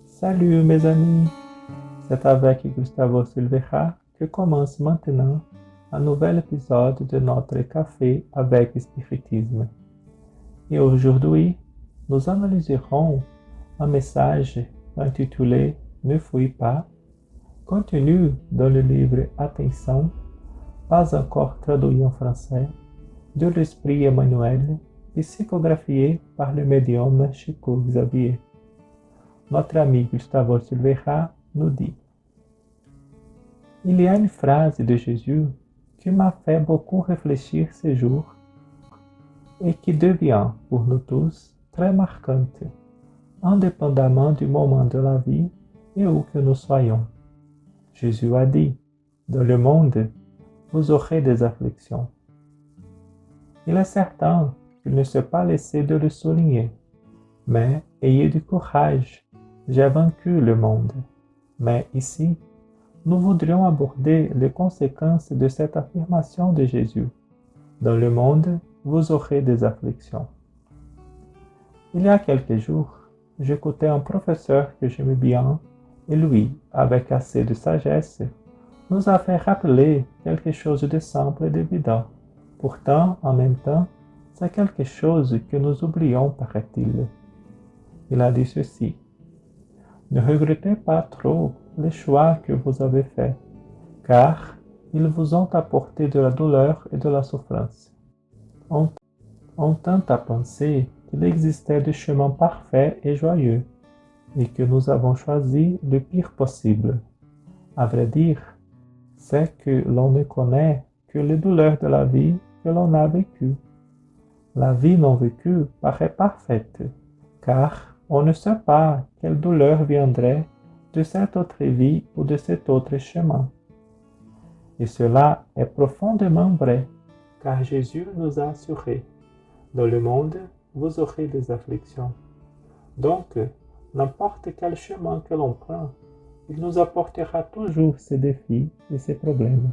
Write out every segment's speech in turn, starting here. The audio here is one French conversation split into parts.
Salut mes amis, c'est avec Gustavo Silveira que commence maintenant un nouvel épisode de notre Café avec Spiritisme. Et aujourd'hui, nous analyserons un message intitulé Ne fuis pas, contenu dans le livre Attention, pas encore traduit en français, de l'Esprit Emmanuel, psychographié par le médium Chico Xavier. Notre ami Gustavo Silveira nous dit: Il y a une phrase de Jésus qui m'a fait beaucoup réfléchir ces jours et qui devient pour nous tous très marquante, indépendamment du moment de la vie et où que nous soyons. Jésus a dit: Dans le monde, vous aurez des afflictions. Il est certain qu'il ne s'est pas laissé de le souligner, mais ayez du courage. J'ai vaincu le monde. Mais ici, nous voudrions aborder les conséquences de cette affirmation de Jésus. Dans le monde, vous aurez des afflictions. Il y a quelques jours, j'écoutais un professeur que j'aimais bien et lui, avec assez de sagesse, nous a fait rappeler quelque chose de simple et d'évident. Pourtant, en même temps, c'est quelque chose que nous oublions, paraît-il. Il a dit ceci: Ne regrettez pas trop les choix que vous avez faits, car ils vous ont apporté de la douleur et de la souffrance. On tend à penser qu'il existait des chemins parfaits et joyeux, et que nous avons choisi le pire possible. À vrai dire, c'est que l'on ne connaît que les douleurs de la vie que l'on a vécues. La vie non vécue paraît parfaite, car on ne sait pas quelle douleur viendrait de cette autre vie ou de cet autre chemin. Et cela est profondément vrai, car Jésus nous a assuré: Dans le monde, vous aurez des afflictions. Donc, n'importe quel chemin que l'on prend, il nous apportera toujours ses défis et ses problèmes.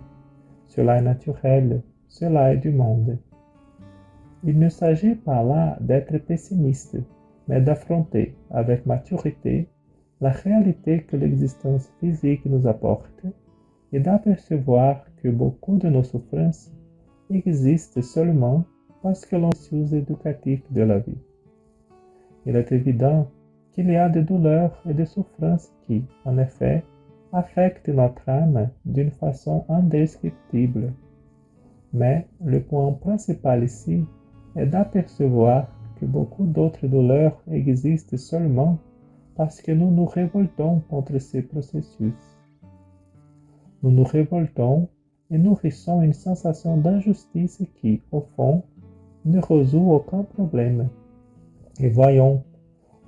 Cela est naturel, cela est du monde. Il ne s'agit pas là d'être pessimiste, mais d'affronter avec maturité la réalité que l'existence physique nous apporte et d'apercevoir que beaucoup de nos souffrances existent seulement parce que l'on est éducatif de la vie. Il est évident qu'il y a des douleurs et des souffrances qui, en effet, affectent notre âme d'une façon indescriptible. Mais le point principal ici est d'apercevoir que beaucoup d'autres douleurs existent seulement parce que nous nous révoltons contre ces processus. Nous nous révoltons et nourrissons une sensation d'injustice qui, au fond, ne résout aucun problème. Et voyons,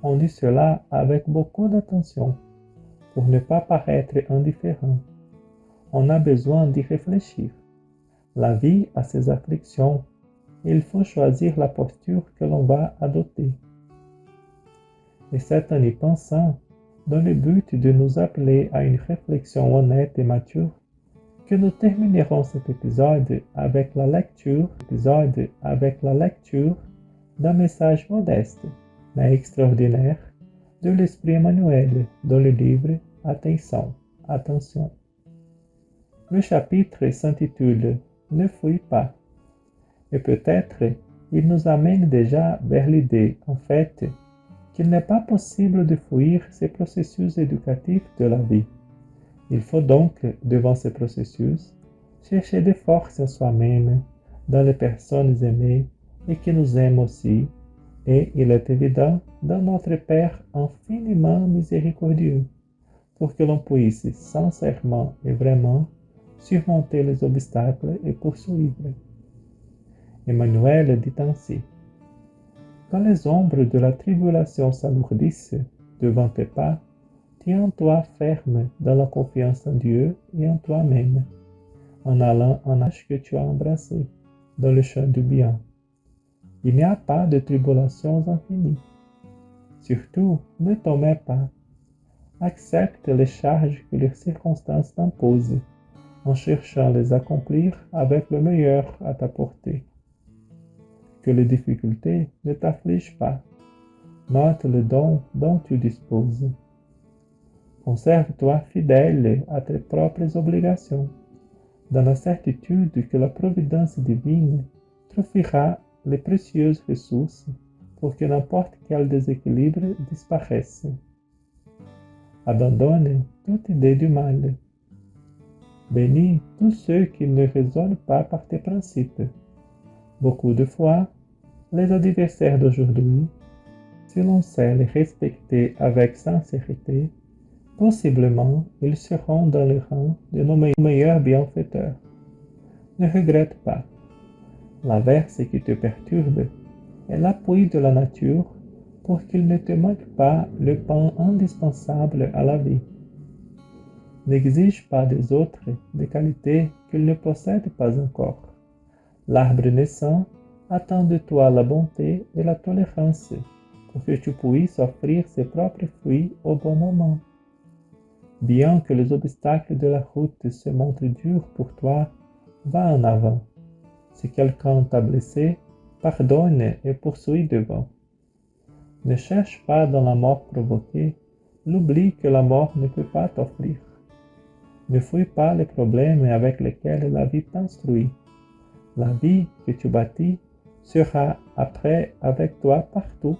on dit cela avec beaucoup d'attention, pour ne pas paraître indifférent. On a besoin d'y réfléchir. La vie a ses afflictions, et il faut choisir la posture que l'on va adopter. Et c'est en y pensant, dans le but de nous appeler à une réflexion honnête et mature, que nous terminerons cet épisode avec la lecture d'un message modeste, mais extraordinaire, de l'Esprit Emmanuel dans le livre Attention, attention. Le chapitre s'intitule Ne fuis pas. Et peut-être il nous amène déjà vers l'idée, en fait, qu'il n'est pas possible de fuir ces processus éducatifs de la vie. Il faut donc, devant ces processus, chercher des forces en soi-même, dans les personnes aimées et qui nous aiment aussi, et il est évident dans notre Père infiniment miséricordieux, pour que l'on puisse sincèrement et vraiment surmonter les obstacles et poursuivre. Emmanuel dit ainsi: Quand les ombres de la tribulation s'alourdissent devant tes pas, tiens-toi ferme dans la confiance en Dieu et en toi-même, en allant en âge que tu as embrassé, dans le champ du bien. Il n'y a pas de tribulations infinies. Surtout, ne t'en mets pas. Accepte les charges que les circonstances t'imposent, en cherchant les accomplir avec le meilleur à ta portée. que les difficultés ne t'affligent pas. Note le don dont tu disposes. Conserve-toi fidèle à tes propres obligations, dans la certitude que la providence divine trouvera les précieuses ressources pour que n'importe quel déséquilibre disparaisse. Abandonne toute idée du mal. Bénis tous ceux qui ne raisonnent pas par tes principes. Beaucoup de fois, les adversaires d'aujourd'hui, si l'on sait les respecter avec sincérité, possiblement ils seront dans le rang de nos meilleurs bienfaiteurs. Ne regrette pas. L'averse qui te perturbe est l'appui de la nature pour qu'il ne te manque pas le pain indispensable à la vie. N'exige pas des autres des qualités qu'ils ne possèdent pas encore. L'arbre naissant attend de toi la bonté et la tolérance pour que tu puisses offrir ses propres fruits au bon moment. Bien que les obstacles de la route se montrent durs pour toi, va en avant. Si quelqu'un t'a blessé, pardonne et poursuis devant. Ne cherche pas dans la mort provoquée l'oubli que la mort ne peut pas t'offrir. Ne fuis pas les problèmes avec lesquels la vie t'instruit. La vie que tu bâtis sera après avec toi partout.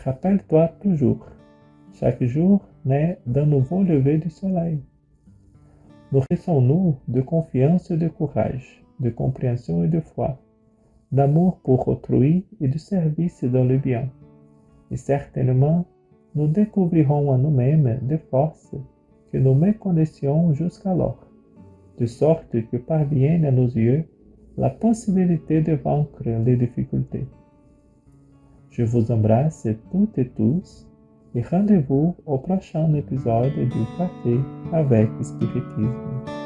Rappelle-toi toujours, chaque jour naît d'un nouveau lever du soleil. Nourrissons-nous de confiance et de courage, de compréhension et de foi, d'amour pour autrui et de service dans le bien. Et certainement, nous découvrirons en nous-mêmes des forces que nous méconnaissions jusqu'alors, de sorte que parvienne à nos yeux la possibilité de vaincre les difficultés. Je vous embrasse toutes et tous et rendez-vous au prochain épisode du Café avec Spiritisme.